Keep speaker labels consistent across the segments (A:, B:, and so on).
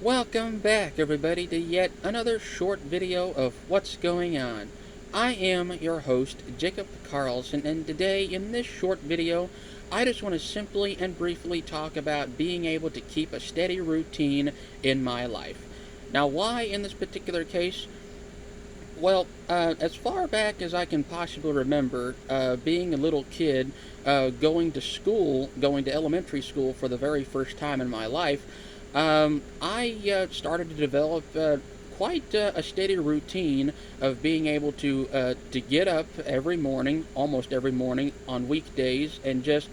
A: Welcome back, everybody, to yet another short video of what's going on. I am your host, Jacob Carlson, and today, in this short video, I just want to simply and briefly talk about being able to keep a steady routine in my life. Now, why in this particular case? Well, as far back as I can possibly remember, being a little kid, going to school, going to elementary school for the very first time in my life, I started to develop quite a steady routine of being able to get up every morning, almost every morning on weekdays, and just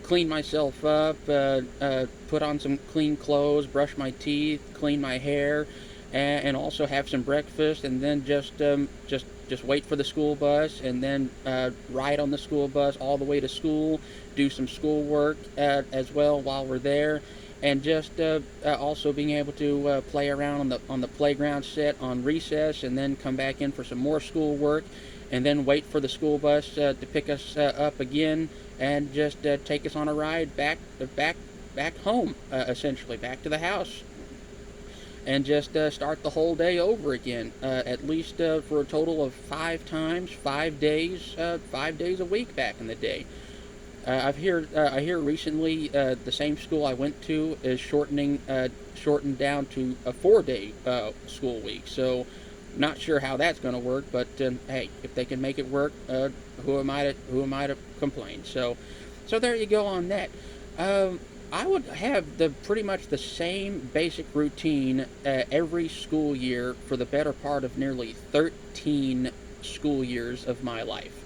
A: clean myself up, put on some clean clothes, brush my teeth, clean my hair, and also have some breakfast, and then just wait for the school bus, and then ride on the school bus all the way to school, do some schoolwork as well while we're there, and just also being able to play around on the playground set on recess, and then come back in for some more schoolwork, and then wait for the school bus to pick us up again, and just take us on a ride back home, essentially back to the house, and just start the whole day over again. At least for a total of 5 times, 5 days, 5 days a week back in the day. I hear recently the same school I went to is shortened down to a 4-day school week. So, not sure how that's going to work, but hey, if they can make it work, who am I to complain? So there you go on that. I would have the pretty much the same basic routine every school year for the better part of nearly 13 school years of my life.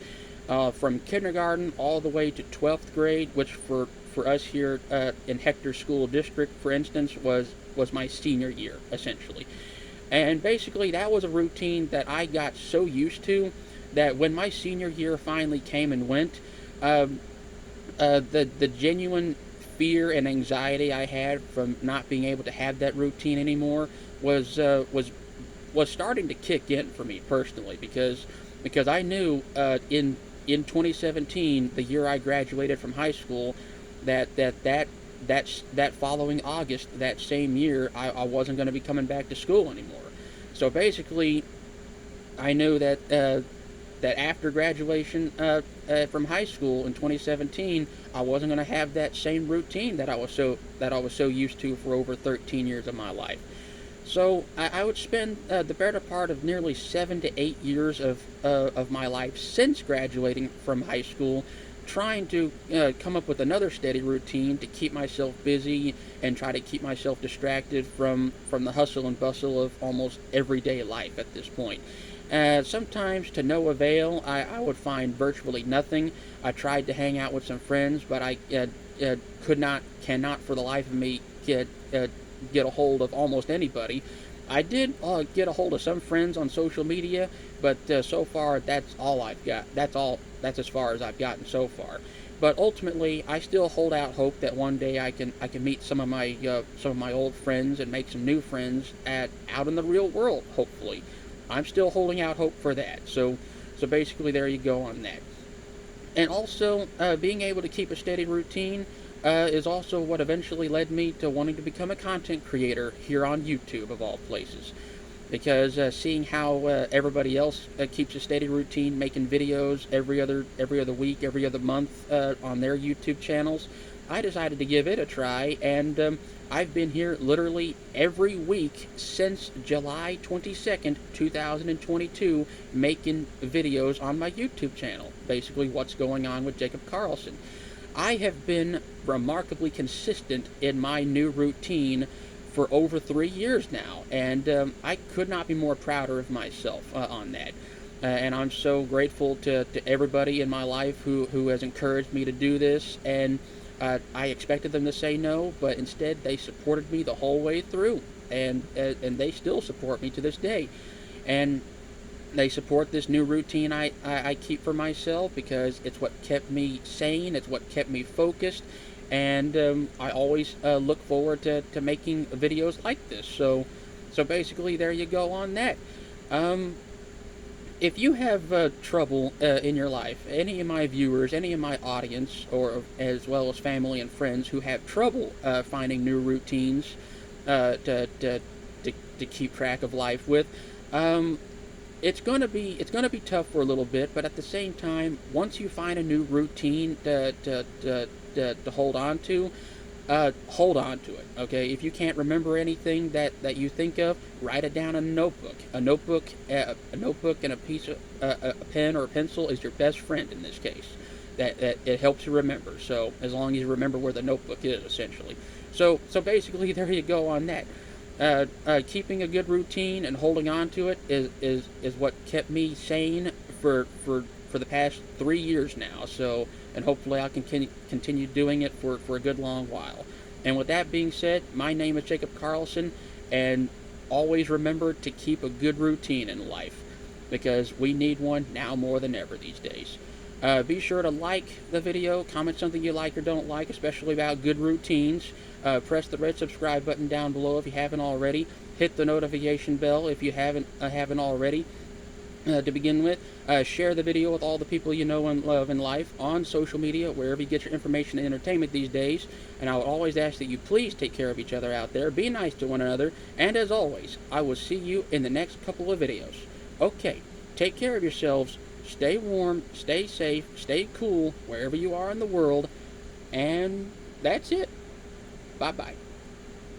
A: From kindergarten all the way to 12th grade, which for us here in Hector School District, for instance, was my senior year, essentially. And basically, that was a routine that I got so used to that when my senior year finally came and went, um, the genuine fear and anxiety I had from not being able to have that routine anymore was starting to kick in for me personally, because I knew in 2017, the year I graduated from high school, that following August, that same year, I wasn't going to be coming back to school anymore. So basically, I knew that after graduation from high school in 2017, I wasn't going to have that same routine that I was so used to for over 13 years of my life. So I would spend the better part of nearly 7 to 8 years of my life since graduating from high school, trying to come up with another steady routine to keep myself busy and try to keep myself distracted from the hustle and bustle of almost everyday life at this point. Sometimes to no avail. I would find virtually nothing. I tried to hang out with some friends, but I cannot for the life of me get a hold of almost anybody. I did get a hold of some friends on social media, but so far that's all I've got. That's as far as I've gotten so far. But ultimately, I still hold out hope that one day I can meet some of my old friends and make some new friends out in the real world. Hopefully, I'm still holding out hope for that. So basically, there you go on that. And also, being able to keep a steady routine is also what eventually led me to wanting to become a content creator here on YouTube, of all places. Because seeing how everybody else keeps a steady routine, making videos every other week, every other month on their YouTube channels, I decided to give it a try, and I've been here literally every week since July 22nd, 2022, making videos on my YouTube channel. Basically, what's going on with Jacob Carlson. I have been remarkably consistent in my new routine for over 3 years now, and I could not be more prouder of myself on that. And I'm so grateful to everybody in my life who has encouraged me to do this, and I expected them to say no, but instead they supported me the whole way through, and they still support me to this day. And they support this new routine I keep for myself because it's what kept me sane, it's what kept me focused, and I always look forward to making videos like this. So basically, there you go on that. Um, if you have trouble in your life, any of my viewers, any of my audience, or as well as family and friends who have trouble finding new routines uh, to, to, to keep track of life with, um, it's gonna be tough for a little bit. But at the same time, once you find a new routine to hold on to it. Okay, if you can't remember anything that you think of, write it down in a notebook. A notebook, and a piece of a pen or a pencil is your best friend in this case. That it helps you remember. So as long as you remember where the notebook is, essentially. So basically, there you go on that. Keeping a good routine and holding on to it is what kept me sane for the past 3 years now. So, and hopefully I can continue doing it for a good long while. And with that being said, my name is Jacob Carlson, and always remember to keep a good routine in life, because we need one now more than ever these days. Be sure to like the video, comment something you like or don't like, especially about good routines. Press the red subscribe button down below if you haven't already. Hit the notification bell if you haven't already. To begin with, share the video with all the people you know and love in life on social media, wherever you get your information and entertainment these days. And I would always ask that you please take care of each other out there, be nice to one another, and as always, I will see you in the next couple of videos. Okay, take care of yourselves, stay warm, stay safe, stay cool, wherever you are in the world, and that's it. Bye-bye.